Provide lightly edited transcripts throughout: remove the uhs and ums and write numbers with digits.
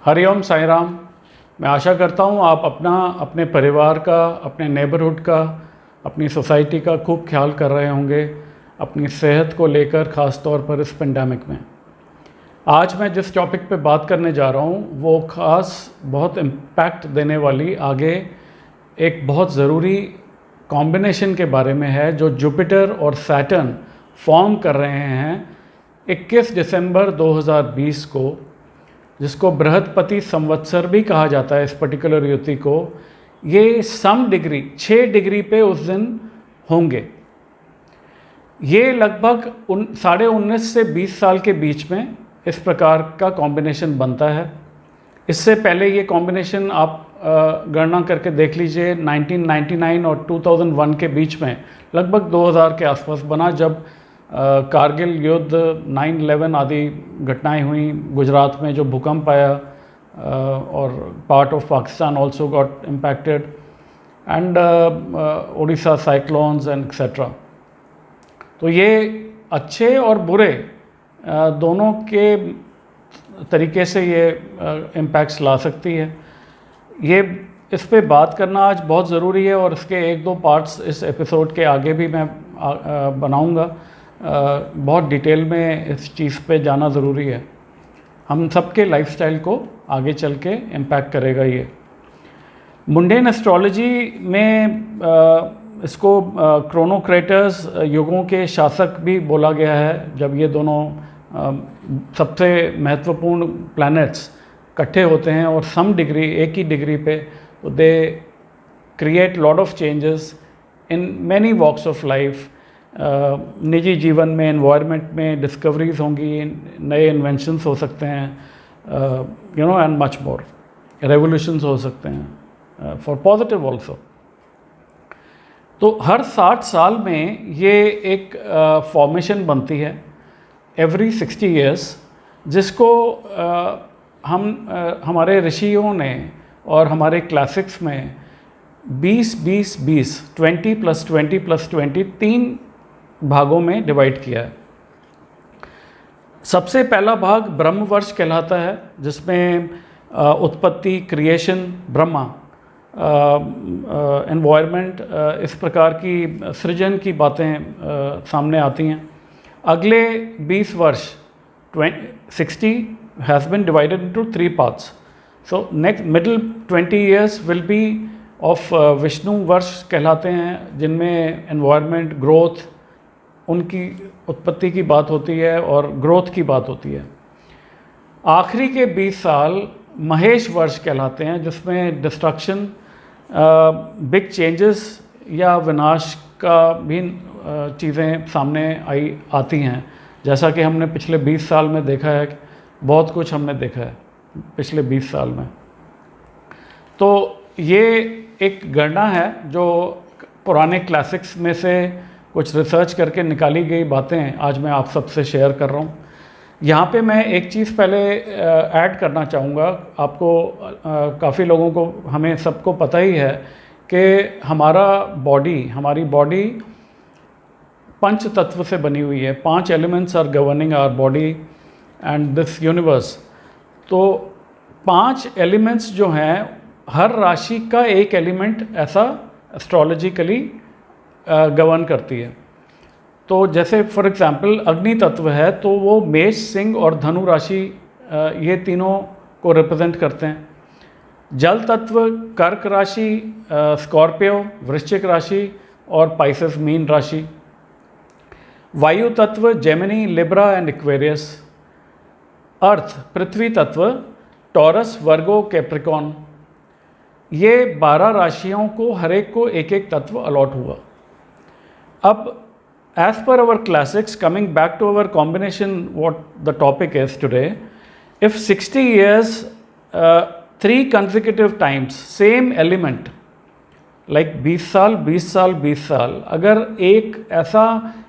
हरिओम साईं राम। मैं आशा करता हूँ आप अपने परिवार का, अपने नेबरहुड का, अपनी सोसाइटी का खूब ख्याल कर रहे होंगे, अपनी सेहत को लेकर ख़ास तौर पर इस पेंडेमिक में। आज मैं जिस टॉपिक पे बात करने जा रहा हूँ वो ख़ास बहुत इम्पैक्ट देने वाली आगे एक बहुत ज़रूरी कॉम्बिनेशन के बारे में है जो जुपिटर और सैटर्न फॉर्म कर रहे हैं 21 दिसंबर 2020 को, जिसको बृहस्पति संवत्सर भी कहा जाता है। इस पर्टिकुलर युति को ये सम डिग्री 6 डिग्री पे उस दिन होंगे। ये लगभग 19.5 से 20 साल के बीच में इस प्रकार का कॉम्बिनेशन बनता है। इससे पहले ये कॉम्बिनेशन आप गणना करके देख लीजिए, 1999 और 2001 के बीच में लगभग 2000 के आसपास बना, जब कारगिल युद्ध, 9/11 आदि घटनाएं हुई, गुजरात में जो भूकंप आया और part of Pakistan also got impacted, and Orissa cyclones and etcetera. तो ये अच्छे और बुरे दोनों के तरीके से ये इम्पैक्ट्स ला सकती है। ये इस पे बात करना आज बहुत ज़रूरी है और इसके 1-2 पार्ट्स इस एपिसोड के आगे भी मैं बनाऊंगा। बहुत डिटेल में इस चीज़ पे जाना ज़रूरी है। हम सबके लाइफस्टाइल को आगे चल के इम्पैक्ट करेगा ये। मुंडेन एस्ट्रोलॉजी में इसको क्रोनोक्रेटस, युगों के शासक भी बोला गया है। जब ये दोनों सबसे महत्वपूर्ण प्लैनेट्स इकट्ठे होते हैं और सम डिग्री, एक ही डिग्री पे, तो they create lot of changes in many walks of life. निजी जीवन में, एनवायरनमेंट में डिस्कवरीज होंगी, नए इन्वेंशंस हो सकते हैं, एंड मच मोर। रेवोल्यूशंस हो सकते हैं फॉर पॉजिटिव ऑल्सो। तो हर 60 साल में ये एक फॉर्मेशन बनती है एवरी 60 years, जिसको हमारे ऋषियों ने और हमारे क्लासिक्स में 20-20-20 20+20+20 3 भागों में डिवाइड किया है। सबसे पहला भाग ब्रह्मवर्ष कहलाता है, जिसमें उत्पत्ति, क्रिएशन, ब्रह्मा, एनवायरनमेंट, इस प्रकार की सृजन की बातें सामने आती हैं। अगले 20 वर्ष 60 has been divided into 3 parts. So next middle 20 years will be of Vishnu वर्ष कहलाते हैं, जिनमें एनवायरनमेंट, ग्रोथ, उनकी उत्पत्ति की बात होती है और ग्रोथ की बात होती है। आखिरी के 20 साल महेश वर्ष कहलाते हैं, जिसमें डिस्ट्रक्शन, बिग चेंजेस या विनाश का भी चीज़ें सामने आती हैं। जैसा कि हमने पिछले 20 साल में देखा है, बहुत कुछ हमने देखा है पिछले 20 साल में। तो ये एक गणना है जो पुराने क्लासिक्स में से कुछ रिसर्च करके निकाली गई बातें आज मैं आप सबसे शेयर कर रहा हूँ। यहाँ पे मैं एक चीज़ पहले ऐड करना चाहूँगा। आपको काफ़ी लोगों को, हमें सबको पता ही है कि हमारी बॉडी 5 तत्व से बनी हुई है। 5 elements are governing our body and this universe. तो 5 एलिमेंट्स जो हैं, हर राशि का एक एलिमेंट ऐसा एस्ट्रोलॉजिकली गवर्न करती है। तो जैसे फॉर एग्जांपल अग्नि तत्व है, तो वो मेष, सिंह और धनु राशि, ये तीनों को रिप्रेजेंट करते हैं। जल तत्व कर्क राशि, स्कॉर्पियो वृश्चिक राशि और पाइसेस मीन राशि। वायु तत्व जेमिनी, लिब्रा एंड एक्वेरियस। अर्थ पृथ्वी तत्व टॉरस, वर्गो, कैप्रिकॉन। ये 12 राशियों को हर एक को एक एक तत्व अलॉट हुआ। अब as per our classics, coming back to our combination, what the topic is today, if 60 years 3 consecutive times same element, like 20 साल 20 साल 20 साल, अगर एक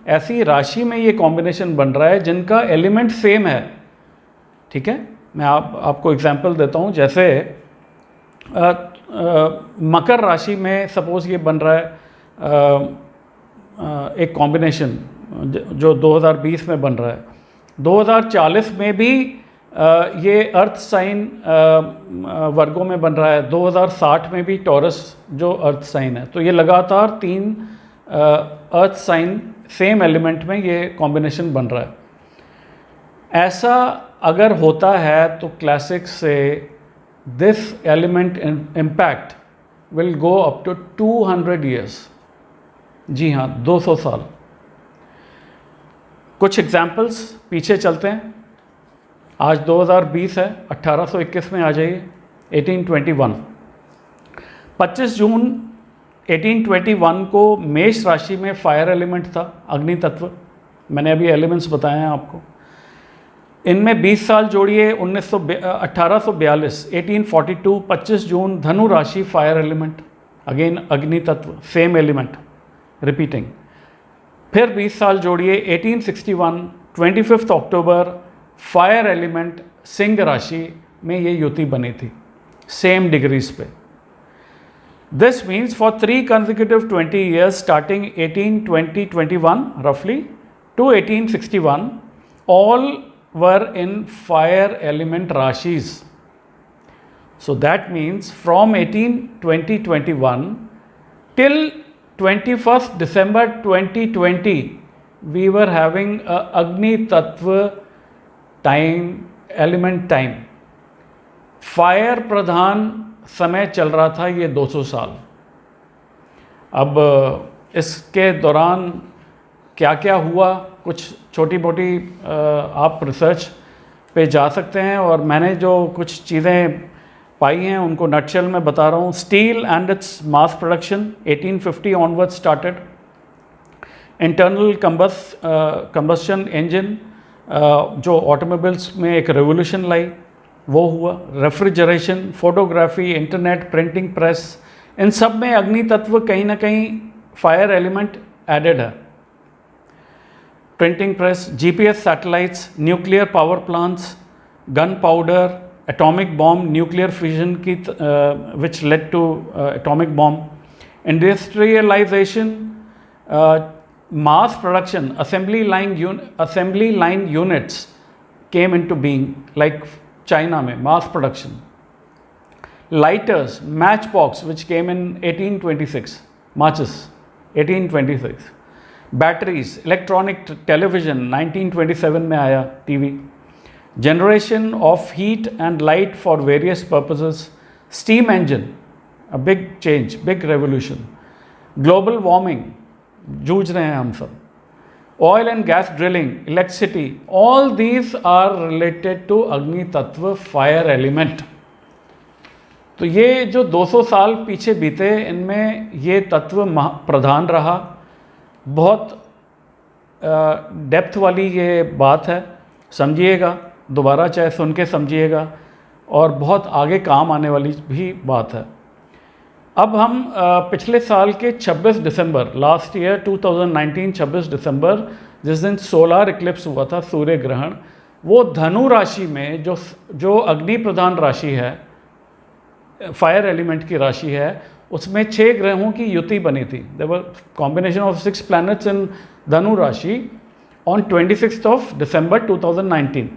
ऐसी राशि में ये कॉम्बिनेशन बन रहा है जिनका एलिमेंट सेम है, ठीक है। मैं आपको एग्जांपल देता हूँ। जैसे मकर राशि में सपोज ये बन रहा है एक कॉम्बिनेशन जो 2020 में बन रहा है। 2040 में भी ये अर्थ साइन वर्गों में बन रहा है। 2060 में भी टॉरस जो अर्थ साइन है, तो ये लगातार 3 अर्थ साइन सेम एलिमेंट में ये कॉम्बिनेशन बन रहा है। ऐसा अगर होता है तो क्लासिक्स से this element impact will go up to 200 years. जी हाँ, 200 साल। कुछ एग्जाम्पल्स पीछे चलते हैं। आज 2020 है, 1821 में आ जाइए। 1821 25 जून 1821 को मेष राशि में फायर एलिमेंट था, अग्नि तत्व। मैंने अभी एलिमेंट्स बताए हैं आपको। इनमें 20 साल जोड़िए, 1842 1842 25 जून धनु राशि फायर एलिमेंट, अगेन अग्नि तत्व, सेम एलिमेंट रिपीटिंग। फिर 20 साल जोड़िए, 1861 25 अक्टूबर फायर एलिमेंट सिंह राशि में ये युति बनी थी, सेम डिग्रीज पे। This means for 3 consecutive 20 years starting 1820-21 roughly to 1861 all were in fire element rashis. So that means from 1820-21 till 21st December 2020 we were having a Agni Tattva time, element time, fire प्रधान समय चल रहा था ये 200 साल। अब इसके दौरान क्या क्या हुआ, कुछ छोटी मोटी आप रिसर्च पे जा सकते हैं, और मैंने जो कुछ चीज़ें पाई हैं उनको नटशेल में बता रहा हूँ। Steel and its mass production 1850 onward started. Internal combustion engine जो ऑटोमोबाइल्स में एक रेवोल्यूशन लाई, वो हुआ। Refrigeration, photography, internet, printing press, इन सब में अग्नि तत्व कहीं ना कहीं फायर एलिमेंट एडेड है। Printing press, GPS satellites, nuclear power plants, gun powder, atomic bomb, nuclear fusion की which led to atomic bomb, industrialisation, mass production, assembly line units came into being, like China में mass production. Lighters, matchbox which came in 1826, matches 1826. Batteries, electronic television 1927 में आया TV. Generation of heat and light for various purposes. Steam engine, a big change, big revolution. Global warming, जूझ रहे हैं हम सब। Oil and gas drilling, electricity, all these are related to अग्नि तत्व fire element. तो ये जो 200 साल पीछे बीते, इनमें ये तत्व प्रधान रहा। बहुत डेप्थ वाली ये बात है, समझिएगा, दोबारा चाहे सुन के समझिएगा, और बहुत आगे काम आने वाली भी बात है। अब हम पिछले साल के 26 दिसंबर, लास्ट ईयर 2019 26 दिसंबर, जिस दिन सोलार इक्लिप्स हुआ था, सूर्य ग्रहण, वो धनु राशि में जो अग्नि प्रधान राशि है, फायर एलिमेंट की राशि है, उसमें 6 ग्रहों की युति बनी थी। There were combination of 6 planets in Dhanu rashi on 26th of December 2019.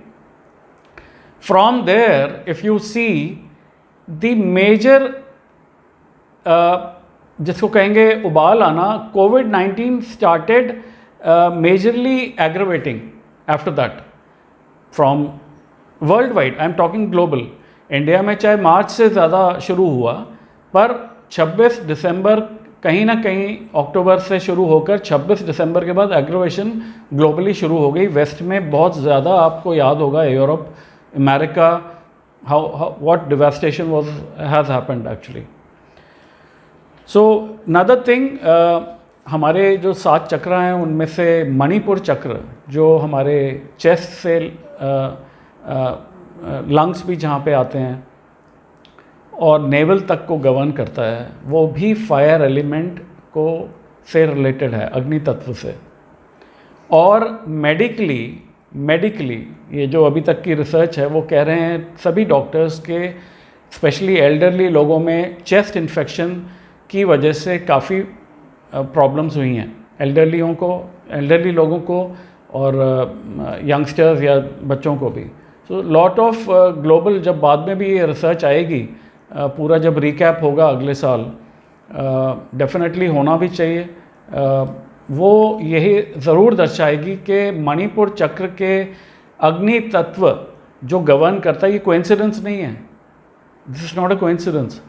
From there, if you see the major जिसको कहेंगे उबाल आना, COVID-19 started majorly aggravating after that from worldwide. I am talking global. India में चाहे मार्च से ज़्यादा शुरू हुआ, पर 26 दिसंबर कहीं ना कहीं अक्टूबर से शुरू होकर 26 दिसंबर के बाद एग्रोवेशन ग्लोबली शुरू हो गई। वेस्ट में बहुत ज़्यादा, आपको याद होगा, Europe, America, what devastation has happened actually. So another thing, हमारे जो 7 चक्र हैं उनमें से मणिपुर चक्र, जो हमारे चेस्ट से लंग्स भी जहाँ पे आते हैं और नेवल तक को गवर्न करता है, वो भी फायर एलिमेंट को से रिलेटेड है, अग्नि तत्व से। और मेडिकली ये जो अभी तक की रिसर्च है वो कह रहे हैं सभी डॉक्टर्स के, स्पेशली एल्डरली लोगों में चेस्ट इन्फेक्शन की वजह से काफ़ी प्रॉब्लम्स हुई हैं एल्डरली लोगों को और यंगस्टर्स या बच्चों को भी। सो लॉट ऑफ ग्लोबल, जब बाद में भी ये रिसर्च आएगी, पूरा जब रिकैप होगा अगले साल, डेफिनेटली होना भी चाहिए, वो यही ज़रूर दर्शाएगी कि मणिपुर चक्र के अग्नि तत्व जो गवर्न करता है, ये कोइंसिडेंस नहीं है, this is not a coincidence,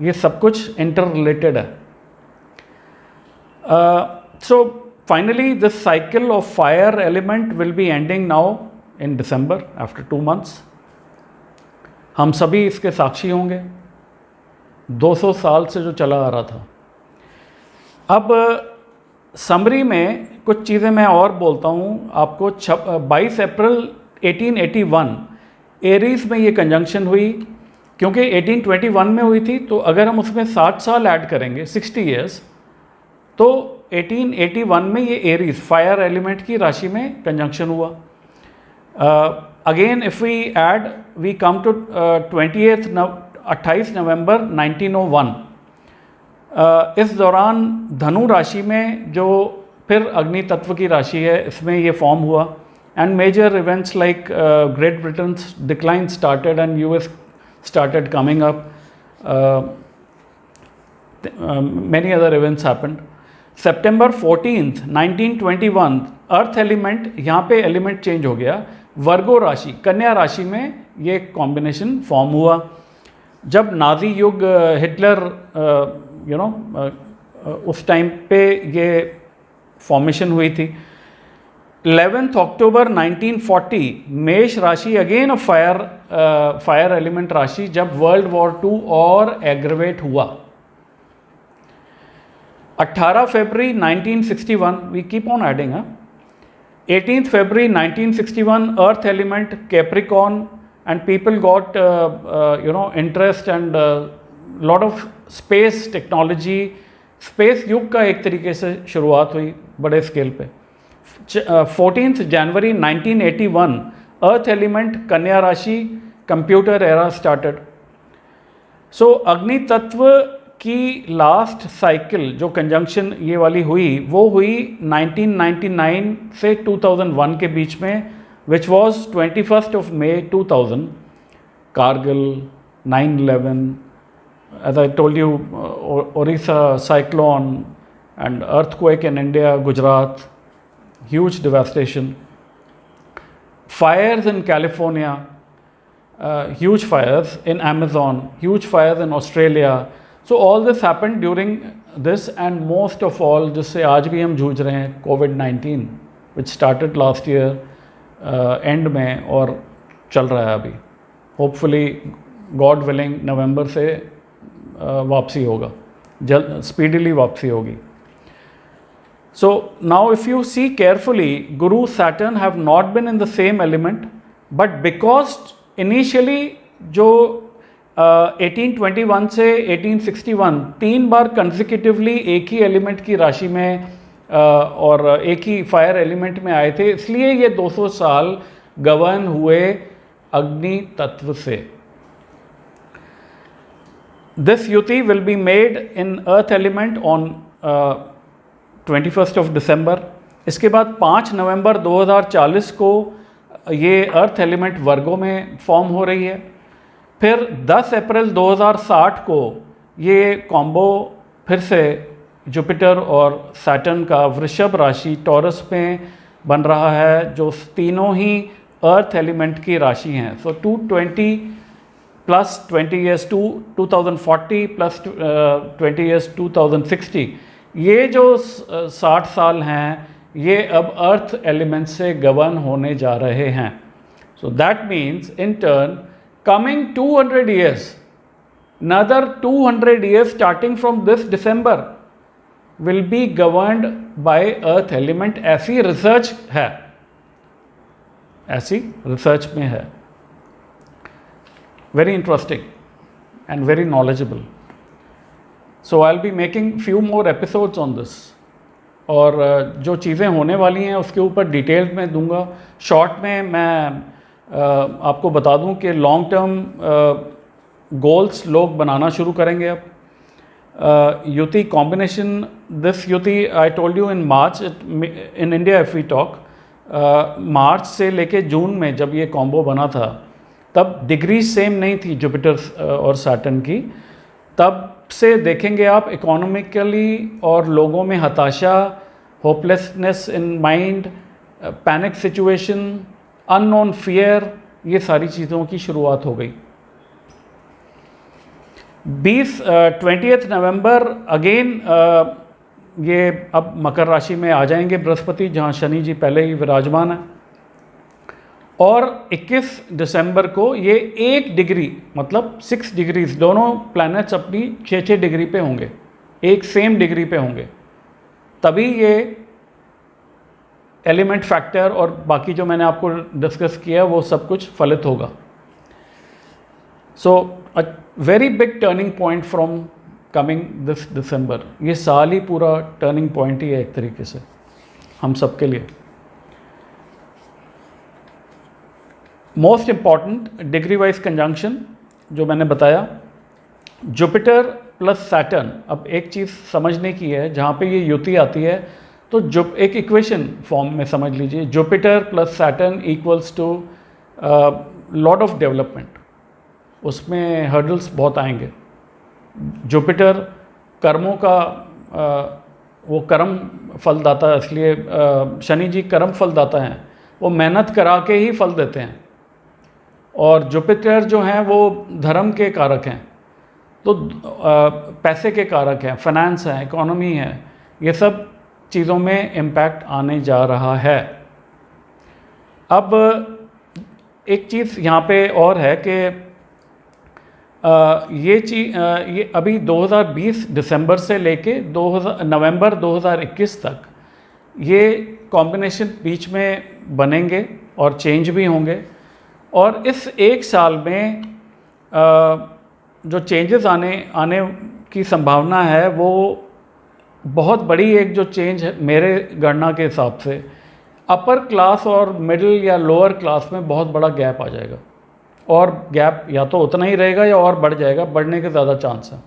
ये सब कुछ इंटर रिलेटेड है. So finally this cycle of fire element will be ending now in December after 2 months. हम सभी इसके साक्षी होंगे, 200 साल से जो चला आ रहा था. अब समरी में कुछ चीज़ें मैं और बोलता हूँ आपको. 22 अप्रैल 1881 एरीज में ये कंजंक्शन हुई, क्योंकि 1821 में हुई थी, तो अगर हम उसमें 60 साल ऐड करेंगे, 60 ईयर्स, तो 1881 में ये एरीज फायर एलिमेंट की राशि में कंजंक्शन हुआ. Again if we add, we come to 28 November 1901. इस दौरान धनु राशि में जो फिर अग्नि तत्व की राशि है, इसमें ये फॉर्म हुआ. And major events like great Britain decline started and US started coming up. many other events happened. September 14th 1921 earth element, यहाँ पे एलिमेंट चेंज हो गया, वर्गो राशि, कन्या राशि में ये कॉम्बिनेशन फॉर्म हुआ. जब नाजी युग, हिटलर उस टाइम पे ये फॉर्मेशन हुई थी. 11 अक्टूबर 1940 मेष राशि, अगेन अ फायर एलिमेंट राशि, जब वर्ल्ड वॉर 2 और एग्रवेट हुआ. 18 February 1961, we keep on adding. 18th February 1961 earth element Capricorn, and people got interest and lot of space technology. Space युग का एक तरीके से शुरुआत हुई बड़े स्केल पे. 14th जनवरी 1981 अर्थ एलिमेंट कन्या राशि, कंप्यूटर एरा स्टार्टेड. सो अग्नि तत्व की लास्ट साइकिल जो कंजंक्शन ये वाली हुई, वो हुई 1999 से 2001 के बीच में, which was 21 May 2000. Kargil, 9/11, as I told you, Orissa cyclone and earthquake in India, Gujarat, huge devastation. Fires in California, huge fires in Amazon, huge fires in Australia. So all this happened during this, and most of all जिससे आज भी हम जूझ रहे हैं, COVID-19, which started last year end में और चल रहा है अभी. होपफुली गॉड विलिंग नवंबर से वापसी होगा, जल्द स्पीडीली वापसी होगी. So now if you see carefully, Guru Saturn have not been in the same element, but because initially जो 1821 से 1861 3 बार कंसेक्यूटिवली एक ही एलिमेंट की राशि में और एक ही फायर एलिमेंट में आए थे, इसलिए ये 200 साल गवर्न हुए अग्नि तत्व से. दिस युति will be made in earth element on 21 December. इसके बाद 5 नवंबर 2040 को ये अर्थ एलिमेंट वर्गो में फॉर्म हो रही है. फिर 10 अप्रैल 2060 को ये कॉम्बो फिर से जुपिटर और सैटर्न का वृषभ राशि टॉरस में बन रहा है, जो तीनों ही अर्थ एलिमेंट की राशि हैं. सो 220 प्लस 20 ईयर्स 2040 प्लस 20 ईयर्स 2060, ये जो 60 साल हैं, ये अब अर्थ एलिमेंट से गवर्न होने जा रहे हैं. So that means in turn coming 200 years, another 200 years starting from this December will be governed by earth element. ऐसी रिसर्च है, ऐसी रिसर्च में है. Very interesting and very knowledgeable. So I'll be making few more episodes on this. और जो चीज़ें होने वाली हैं उसके ऊपर डिटेल में दूंगा. शॉर्ट में मैं आपको बता दूं कि लॉन्ग टर्म गोल्स लोग बनाना शुरू करेंगे अब. युति कॉम्बिनेशन, दिस युति I told you in March in India. If we talk, March से लेके जून में जब ये कॉम्बो बना था तब डिग्री सेम नहीं थी जुपिटर और सैटर्न की। तब से देखेंगे आप इकोनॉमिकली और लोगों में हताशा, hopelessness in mind, panic situation, unknown fear, ये सारी चीज़ों की शुरुआत हो गई। 20 नवंबर अगेन ये अब मकर राशि में आ जाएंगे बृहस्पति, जहाँ शनि जी पहले ही विराजमान है। और 21 दिसंबर को ये 1 डिग्री मतलब 6 डिग्रीज, दोनों प्लैनेट्स अपनी 6-6 डिग्री पे होंगे, एक सेम डिग्री पे होंगे, तभी ये एलिमेंट फैक्टर और बाकी जो मैंने आपको डिस्कस किया वो सब कुछ फलित होगा। So a very big turning point from coming this December. ये साल ही पूरा टर्निंग पॉइंट ही है एक तरीके से हम सबके लिए। Most important degree wise conjunction जो मैंने बताया, जुपिटर प्लस सैटर्न। अब एक चीज़ समझने की है, जहाँ पे ये युति आती है तो जो एक इक्वेशन फॉर्म में समझ लीजिए, Jupiter plus Saturn equals to lot of development. उसमें हर्डल्स बहुत आएंगे। जुपिटर कर्मों का वो कर्म फलदाता है, इसलिए शनि जी कर्म फलदाता हैं, वो मेहनत करा के ही फल देते हैं। और जुपिटर जो हैं वो धर्म के कारक हैं, तो पैसे के कारक हैं, फाइनेंस हैं, इकोनॉमी है, ये सब चीज़ों में इम्पैक्ट आने जा रहा है। अब एक चीज़ यहाँ पे और है कि ये अभी 2020 दिसंबर से लेके नवंबर 2021 तक ये कॉम्बिनेशन बीच में बनेंगे और चेंज भी होंगे। और इस एक साल में जो चेंजेस आने की संभावना है वो बहुत बड़ी। एक जो चेंज है मेरे गणना के हिसाब से, अपर क्लास और मिडिल या लोअर क्लास में बहुत बड़ा गैप आ जाएगा, और गैप या तो उतना ही रहेगा या और बढ़ जाएगा, बढ़ने के ज़्यादा चांस हैं।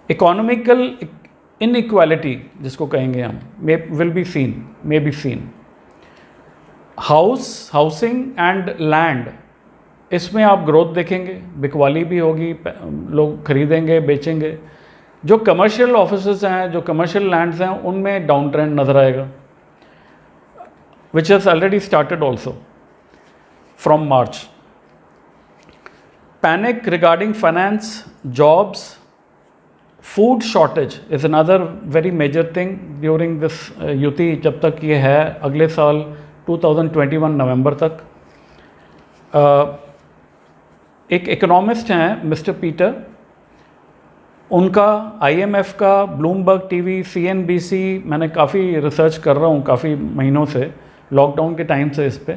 इकोनॉमिकल इनइक्वालिटी जिसको कहेंगे हम, will be seen, may be seen. Housing and land, इसमें आप ग्रोथ देखेंगे, बिकवाली भी होगी, लोग खरीदेंगे बेचेंगे। जो कमर्शियल ऑफिसेज हैं, जो कमर्शियल लैंड्स हैं, उनमें डाउन ट्रेंड नज़र आएगा, which has already started also from March. Panic regarding finance, jobs, food shortage is another very major thing during this युति, जब तक ये है अगले साल 2021 नवंबर तक। एक इकोनॉमिस्ट हैं मिस्टर पीटर, उनका IMF का, ब्लूमबर्ग टीवी, CNBC, मैंने काफ़ी रिसर्च कर रहा हूँ काफ़ी महीनों से, लॉकडाउन के टाइम से इस पे,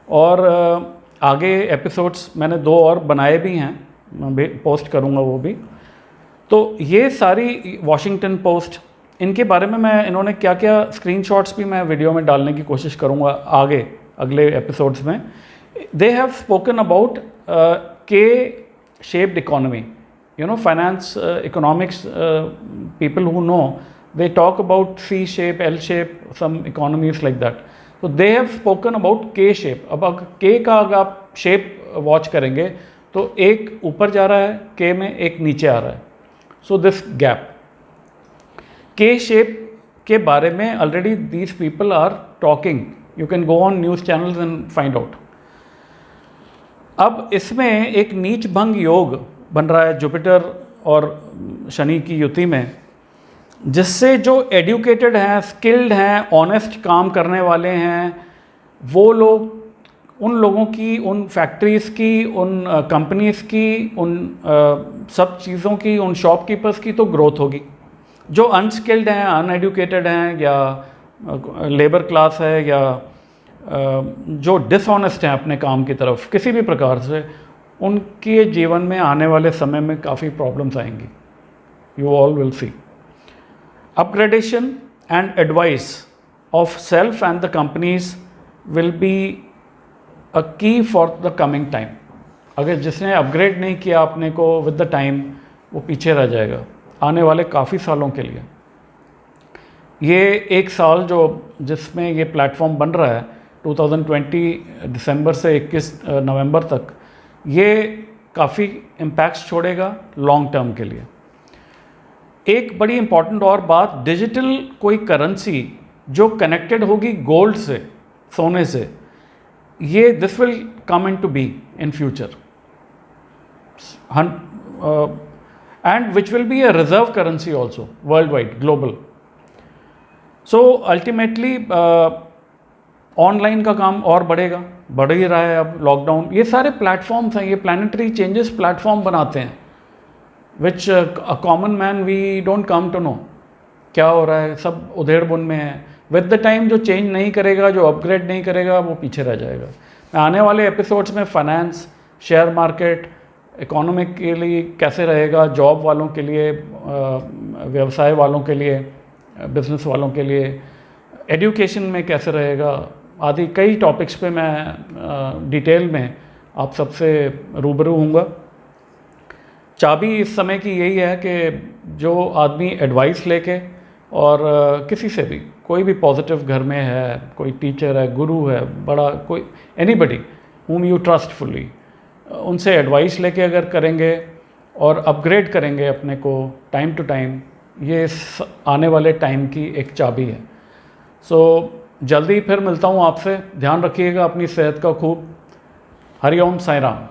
और आगे एपिसोड्स मैंने 2 और बनाए भी हैं, मैं पोस्ट करूँगा वो भी। तो ये सारी वॉशिंगटन पोस्ट, इनके बारे में मैं, इन्होंने क्या क्या स्क्रीनशॉट्स भी मैं वीडियो में डालने की कोशिश करूँगा आगे अगले एपिसोड्स में। दे हैव स्पोकन अबाउट के shaped economy, you know, finance, economics people who know, they talk about C shape, L shape, some economies like that. So they have spoken about K shape. अब अगर K का अगर आप shape watch करेंगे तो एक ऊपर जा रहा है K में, एक नीचे आ रहा है। So this gap, K shape के बारे में already these people are talking. You can go on news channels and find out. अब इसमें एक नीच भंग योग बन रहा है जुपिटर और शनि की युति में, जिससे जो एडुकेटेड हैं, स्किल्ड हैं, ऑनेस्ट काम करने वाले हैं, वो लोग, उन लोगों की, उन फैक्ट्रीज़ की, उन कंपनीज़ की, उन सब चीज़ों की, उन शॉपकीपर्स की तो ग्रोथ होगी। जो अनस्किल्ड हैं, अनएडुकेटेड हैं, या लेबर क्लास है, या जो डिसऑनेस्ट हैं अपने काम की तरफ किसी भी प्रकार से, उनके जीवन में आने वाले समय में काफ़ी प्रॉब्लम्स आएंगी। You all will see. Upgradation and advice of self and the companies will be अ की फॉर द कमिंग टाइम। अगर जिसने अपग्रेड नहीं किया अपने को विद द टाइम, वो पीछे रह जाएगा आने वाले काफ़ी सालों के लिए। ये एक साल जो जिसमें ये प्लेटफॉर्म बन रहा है, 2020 दिसंबर से 21 नवंबर तक, ये काफ़ी इम्पैक्ट्स छोड़ेगा लॉन्ग टर्म के लिए। एक बड़ी इंपॉर्टेंट और बात, डिजिटल कोई करेंसी जो कनेक्टेड होगी गोल्ड से, सोने से, ये this will come in to be in future, and which will be a reserve currency also world wide, global. So ultimately online का काम और बढ़ेगा, बढ़ ही रहा है अब। लॉकडाउन, ये सारे प्लेटफॉर्म्स हैं, ये प्लानिटरी चेंजेस प्लेटफॉर्म बनाते हैं, which a common man we don't come to know क्या हो रहा है, सब उधेड़ बुन में है। विद द टाइम जो चेंज नहीं करेगा, जो अपग्रेड नहीं करेगा, वो पीछे रह जाएगा। मैं आने वाले एपिसोड्स में फाइनेंस, शेयर मार्केट, इकोनॉमिक के लिए कैसे रहेगा, जॉब वालों के लिए, व्यवसाय वालों के लिए, बिजनेस वालों के लिए, एजुकेशन में कैसे रहेगा, आदि कई टॉपिक्स पे मैं डिटेल में आप सबसे रूबरू हूँगा। चाबी इस समय की यही है कि जो आदमी एडवाइस लेके और किसी से भी, कोई भी पॉजिटिव घर में है, कोई टीचर है, गुरु है, बड़ा कोई, anybody whom you trust fully, उनसे एडवाइस लेके अगर करेंगे और अपग्रेड करेंगे अपने को टाइम टू टाइम, ये आने वाले टाइम की एक चाबी है। सो जल्दी फिर मिलता हूँ आपसे। ध्यान रखिएगा अपनी सेहत का खूब। हरि ओम साई राम।